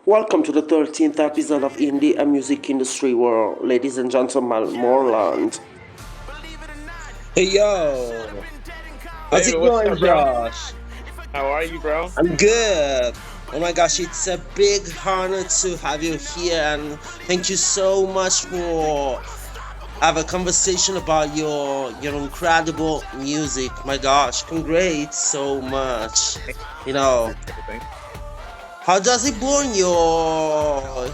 Welcome to the 13th episode of Indie and Music Industry World, ladies and gentlemen, Moreland. Hey yo, how's David, it what's going, up, bro? Josh? How are you, bro? I'm good. Oh my gosh, it's a big honor to have you here, and thank you so much for have a conversation about your incredible music. My gosh, congrats so much. You know, Thank how does it born your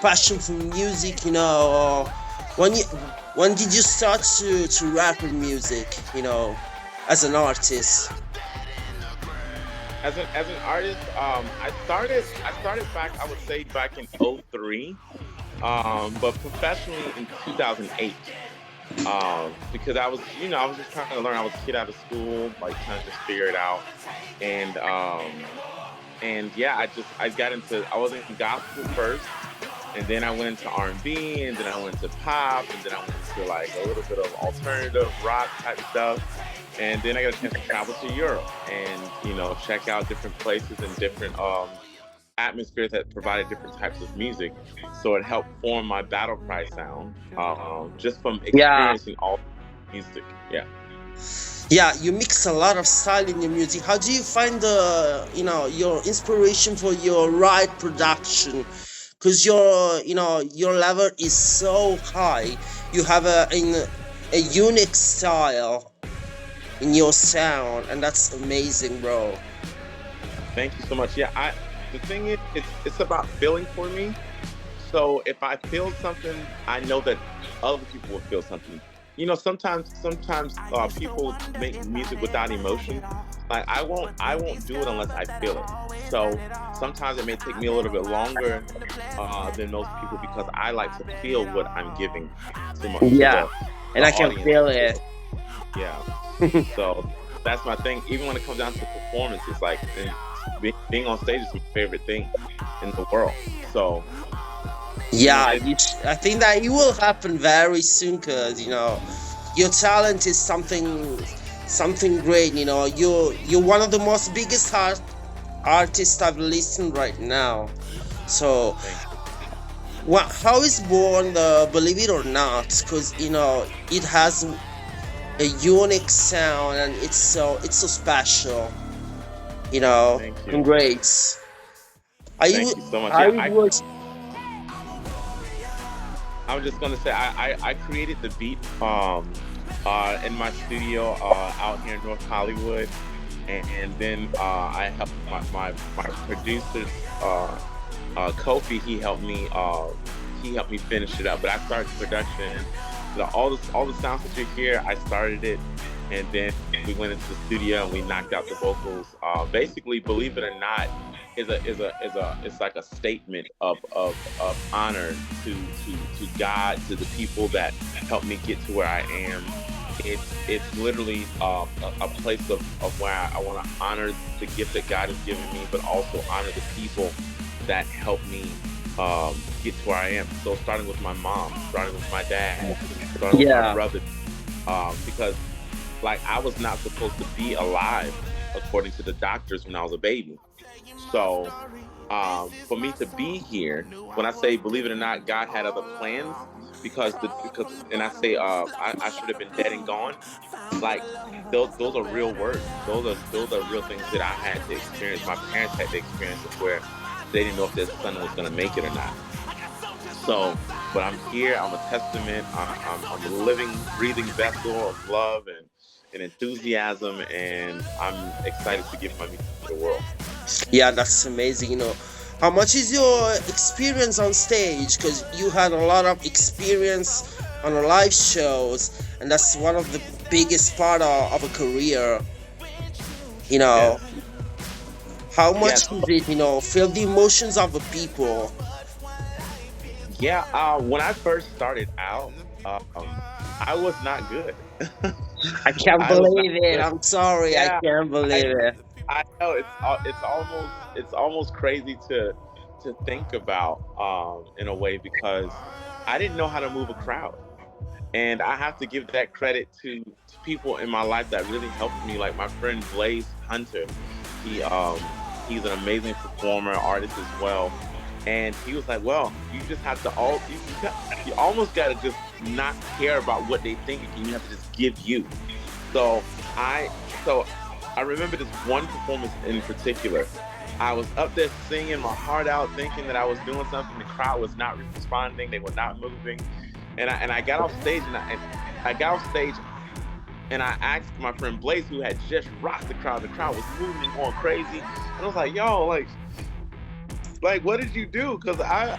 passion for music? When you when did you start to rap with music? As an artist. As an artist, I started back, I would say back in '03, but professionally in 2008. Because I was just trying to learn. I was a kid out of school, like trying to just figure it out. And yeah, I got into, I was in gospel first, and then I went into R&B, and then I went into pop, and then I went into like a little bit of alternative rock type stuff. And then I got a chance to travel to Europe and, check out different places and different atmospheres that provided different types of music. So it helped form my battle cry sound, just from Yeah, experiencing all music. Yeah. yeah. You mix a lot of style in your music. How do you find your inspiration for your right production? Because your level is so high. You have a unique style in your sound, and that's amazing, bro. Thank you so much. Yeah, the thing is, it's about feeling for me. So if I feel something, I know that other people will feel something. Sometimes people make music without emotion. Like I won't do it unless I feel it. So sometimes it may take me a little bit longer than most people because I like to feel what I'm giving to Yeah, the and I can audience. feel it. Yeah. So that's my thing. Even when it comes down to performance, it's like being on stage is my favorite thing in the world. So Yeah, it, I think that it will happen very soon because your talent is something great. You're one of the most biggest artists I've listened right now. So, thank you. how is born the Believe It or Not? Because it has a unique sound and it's so special. Thank you. Congrats. I Thank w- you so much. I Yeah, was I was just gonna say I created the beat in my studio out here in North Hollywood, and then I helped my producers, Kofi. He helped me finish it up. But I started the production. All the sounds that you hear, I started it, and then we went into the studio and we knocked out the vocals. Basically, believe it or not, it's like a statement of honor to God, to the people that helped me get to where I am. It's literally a place of where I want to honor the gift that God has given me, but also honor the people that helped me get to where I am. So starting with my mom, starting with my dad, starting with my yeah. brother, because like I was not supposed to be alive according to the doctors when I was a baby. So for me to be here, when I say believe it or not, God had other plans because and I say I should have been dead and gone. Like those are real words. Those are real things that I had to experience. My parents had to experience it where they didn't know if their son was going to make it or not. So, but I'm here. I'm a testament. I'm a living, breathing vessel of love and enthusiasm, and I'm excited to give my music to the world. Yeah, that's amazing. How much is your experience on stage? Because you had a lot of experience on live shows, and that's one of the biggest part of a career. You know, Yes, how much yes, is it? Feel the emotions of the people. yeah. When I first started out, I was not good. I can't I was not believe it. good. I'm sorry, I Yeah, can't I believe it. I know it's almost crazy to think about in a way because I didn't know how to move a crowd. And I have to give that credit to people in my life that really helped me, like my friend Blaze Hunter. He He's an amazing performer, artist as well. And he was like, "Well, you just have to you almost got to just not care about what they think, and you have to just give you." So I remember this one performance in particular. I was up there singing my heart out, thinking that I was doing something. The crowd was not responding; they were not moving. And I got off stage, and I got off stage, and I asked my friend Blaze, who had just rocked the crowd. The crowd was moving and going crazy, and I was like, "Yo, like, what did you do? Because I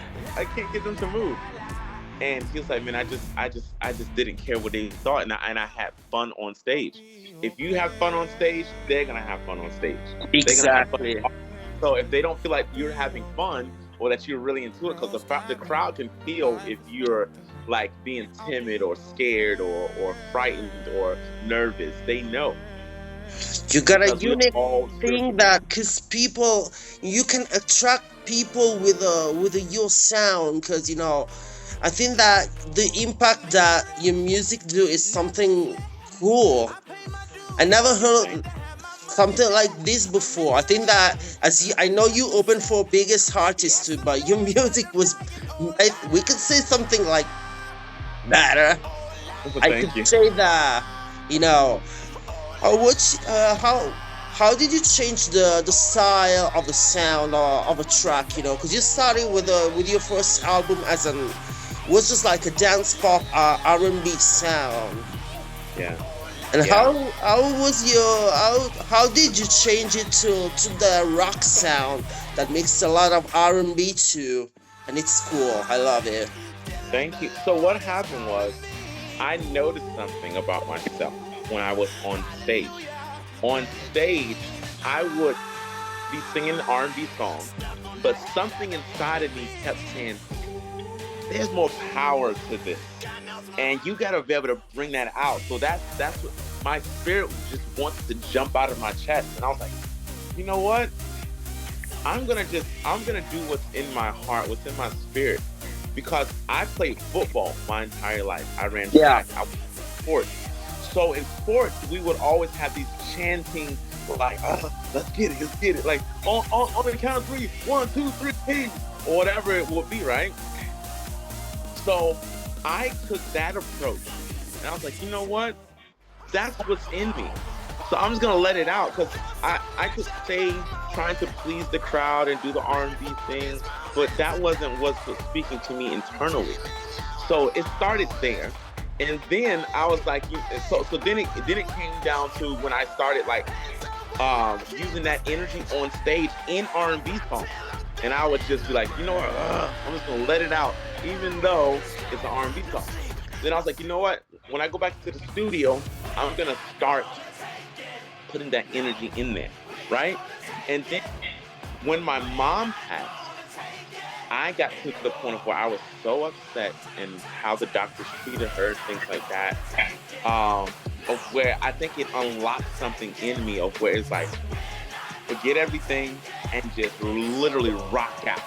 can't get them to move." And he was like, "Man, I just didn't care what they thought, and I had fun on stage. If you have fun on stage, they're gonna have fun on stage. Exactly. They're gonna have fun. So if they don't feel like you're having fun or that you're really into it, because the crowd can feel if you're like being timid or scared or frightened or nervous. They know." You got a Because we're unique all thing that, cause people, you can attract people with your sound, cause I think that the impact that your music do is something cool. I never heard something like this before. I think that I know you open for biggest artists too, but your music was, we could say something like better. I Thank could you. say that, how did you change the style of the sound of a track? Because you started with your first album as was just like a dance pop R&B sound. Yeah. And Yeah. how did you change it to the rock sound that makes a lot of R&B too? And it's cool. I love it. Thank you. So what happened was, I noticed something about myself when I was on stage. On stage, I would be singing R&B songs, but something inside of me kept saying, "There's more power to this, and you gotta be able to bring that out." So that's what my spirit just wants to jump out of my chest, and I was like, "You know what? I'm gonna do what's in my heart, what's in my spirit." Because I played football my entire life. I ran track. I was in sports. So in sports, we would always have these chanting, like, let's get it. Like, on the count of 3, 1, 2, 3, or whatever it would be, right? So I took that approach. And I was like, you know what? That's what's in me. So I'm just going to let it out, because I could stay trying to please the crowd and do the R&B thing, but that wasn't what's speaking to me internally. So it started there. And then I was like, so then it came down to when I started like using that energy on stage in R&B songs. And I would just be like, you know what, I'm just going to let it out, even though it's an R&B song. Then I was like, you know what, when I go back to the studio, I'm going to start putting that energy in there, right? And then when my mom passed, I got to the point of where I was so upset and how the doctors treated her, things like that, of where I think it unlocked something in me of where it's like, forget everything and just literally rock out.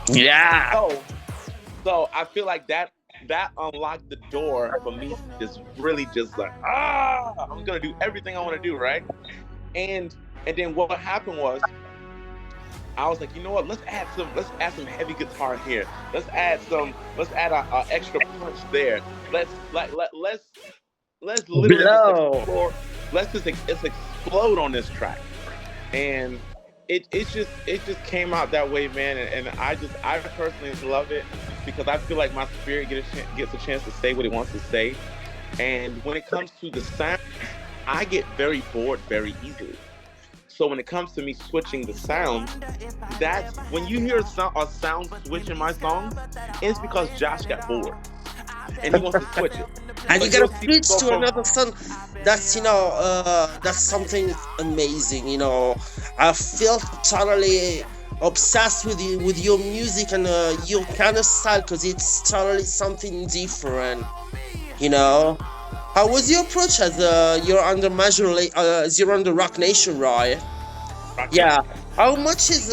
Yeah. So I feel like that unlocked the door for me to just really just like, I'm gonna do everything I want to do, right? And then what happened was, I was like, you know what? Let's add some heavy guitar here. Let's add a extra punch there. Let's literally just explore. Let's just explode on this track. And it just came out that way, man. And I personally love it, because I feel like my spirit gets a chance to say what it wants to say. And when it comes to the sound, I get very bored very easily. So when it comes to me switching the sound, that's when you hear a sound switch in my songs, it's because Josh got bored and he wants to switch it. And But you gotta you'll see switch people to from- another song. That's that's something amazing. I feel totally obsessed with your music and your kind of style, because it's totally something different. How was your approach as you're under you're under Rock Nation, right? Yeah. How much is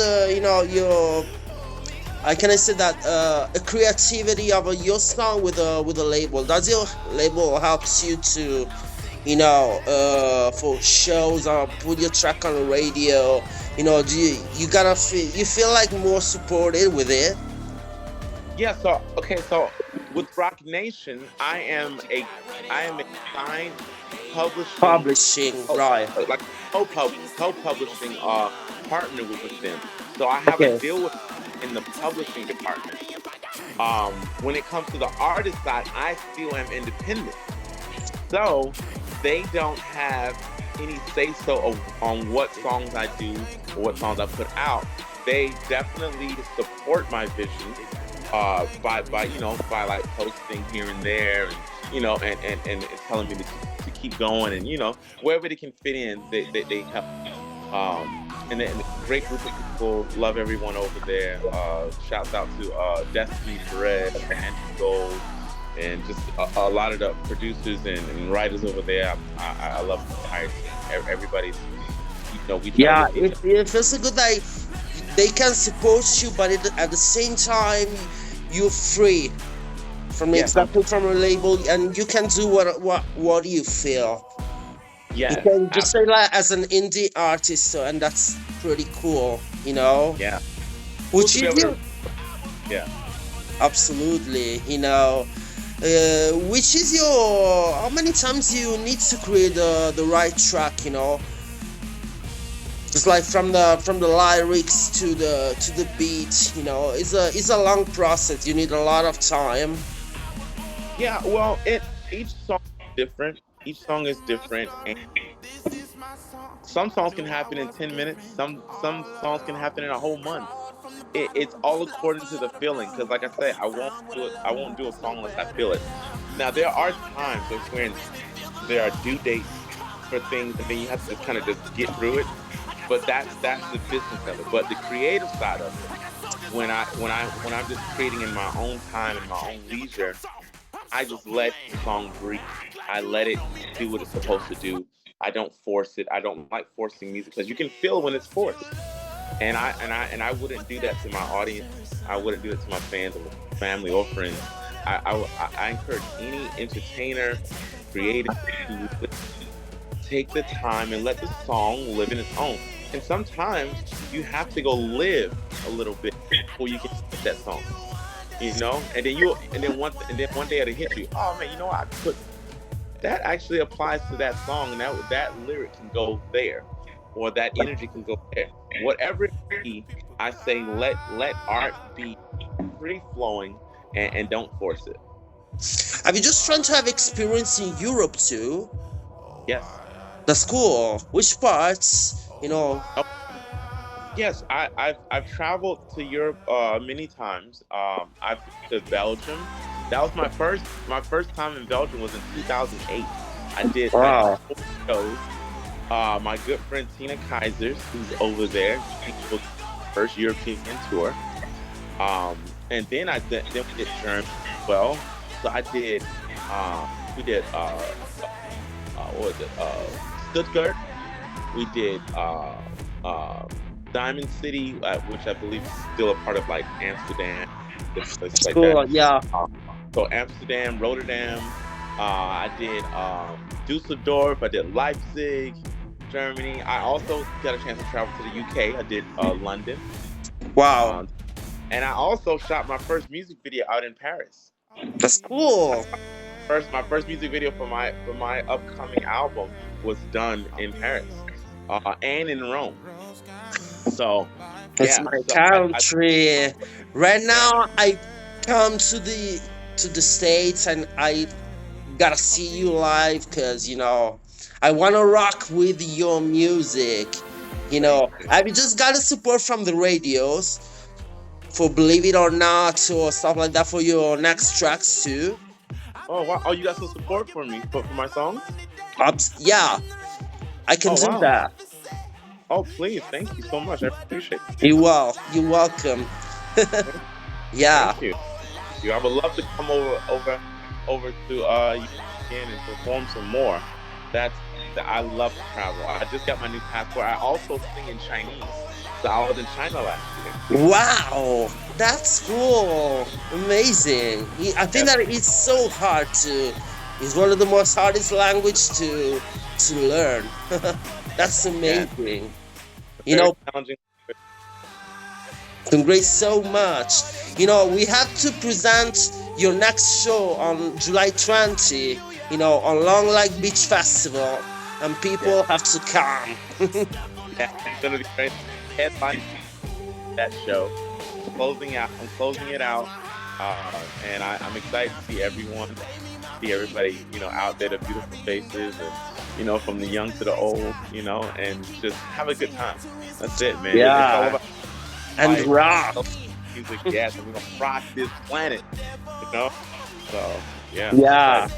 your can I say that a creativity of your song with a label? Does your label helps you to for shows or put your track on the radio? You feel like more supported with it? Yeah. So okay. So with Rock Nation, I am a signed publishing, Publishing, oh, right? like co-publishing partner with them. So I have a Okay. deal with in the publishing department. When it comes to the artist side, I still am independent. So they don't have any say so on what songs I do or what songs I put out. They definitely support my vision by by like posting here and there, and and telling me to keep going, and wherever they can fit in, they help. And then a great group of people, love everyone over there. Shouts out to Destiny Perez and Gold, and just a lot of the producers and writers over there. I love the entire team. Everybody's, we try Yeah, to get. it feels so good that they can support you, but at the same time, you're free from Yes, I'm. exactly from a label, and you can do what you feel. You Yes, can just say like as an indie artist, so, and that's pretty cool, yeah. Cool Which to be is able your to. Yeah. absolutely, which is your how many times you need to create the right track, It's like from the lyrics to the beat, it's a long process. You need a lot of time. Yeah, well, each song is different. Each song is different, and some songs can happen in 10 minutes. Some songs can happen in a whole month. It's all according to the feeling. Because, like I say, I won't do it. I won't do a song unless I feel it. Now, there are times when there are due dates for things, and then you have to kind of just get through it. But that's the business of it. But the creative side of it, when I'm just creating in my own time and my own leisure, I just let the song breathe. I let it do what it's supposed to do. I don't force it. I don't like forcing music because you can feel when it's forced. And I wouldn't do that to my audience. I wouldn't do it to my fans or family or friends. I encourage any entertainer, creative, to take the time and let the song live in its own. And sometimes you have to go live a little bit before you can hit that song. And then one day it'll hit you. Oh man, I put that actually applies to that song, and that lyric can go there, or that energy can go there. Whatever it be, I say let art be free flowing, and don't force it. Have you just trying to have experience in Europe too? Yes. That's cool. Which parts? Oh, yes. I've traveled to Europe many times. I've been to Belgium. That was my first time in Belgium was in 2008. I did Wow. 4 shows. My good friend Tina Kaisers, who's over there, she was first European tour. And then we did Germany as well. So I did we did what was it? Stuttgart. We did Diamond City, which I believe is still a part of like Amsterdam, different places like that. Cool. Yeah. So Amsterdam, Rotterdam. I did Dusseldorf. I did Leipzig, Germany. I also got a chance to travel to the UK. I did London, Wow. um, and I also shot my first music video out in Paris. That's cool. My first music video for my upcoming album was done in Paris, and in Rome. So It's yeah, my so country. Right yeah, now, I come to the States, and I gotta see you live because I wanna rock with your music. thank you. I've just got the support from the radios for Believe It or Not or stuff like that for your next tracks too. Oh wow! Oh, you got some support for me for my songs? Yeah, I can Oh do wow! that. Oh please, thank you so much. I appreciate it. You're welcome. Thank Yeah. thank you. Thank you. I would love to come over to you again and perform some more. That's I love to travel. I just got my new passport. I also sing in Chinese. So I was in China last year. Wow, that's cool. Amazing. I think Yes. that it's so hard It's one of the most hardest language to learn. That's Yeah, amazing. You very know, challenging. congrats so much. You know, we have to present your next show on July 20, you know, on Long Lake Beach Festival, and Yeah, people have to come. yeah, it's gonna be great. Headline that show. I'm closing it out, and I'm excited to see everyone, see everybody, out there, the beautiful faces, and from the young to the old, and just have a good time. That's it, man. It's all Yeah, about and life, rock. music, yes, and we're gonna rock this planet, you know. So yeah, I'm Yeah. excited.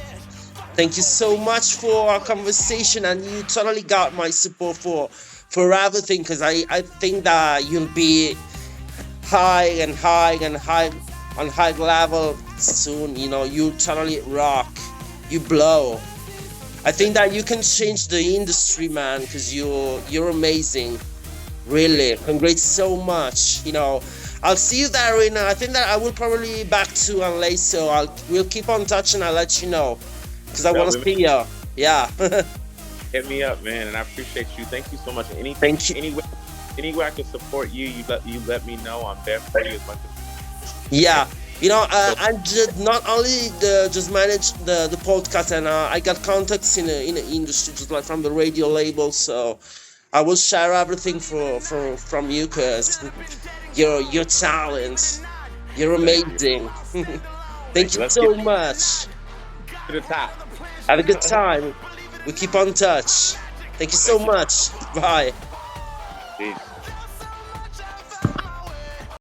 Thank you so much for our conversation, and you totally got my support for everything, because I think that you'll be high and high and high on high level soon. You know, you totally rock, you blow. I think that you can change the industry, man, because you're amazing. Really, congrats so much. You know, I'll see you there in. I think that I will probably be back to LA, so we'll keep on touch, and I'll let you know, because I Yeah, want to see you. Yeah. hit me up, man, and I appreciate you. Thank you so much. Thank you. Anywhere I can support you, you let me know. I'm there for you as much Yeah, you know, as. I just not only just manage the podcast, and I got contacts in the industry, just like from the radio label. So I will share everything from you, cause your talent, you're Thank you. amazing. Thank Thank you. you Let's so get much. to the top. Have a good time. We keep on touch. Thank you so Thank you. much. Bye. Peace.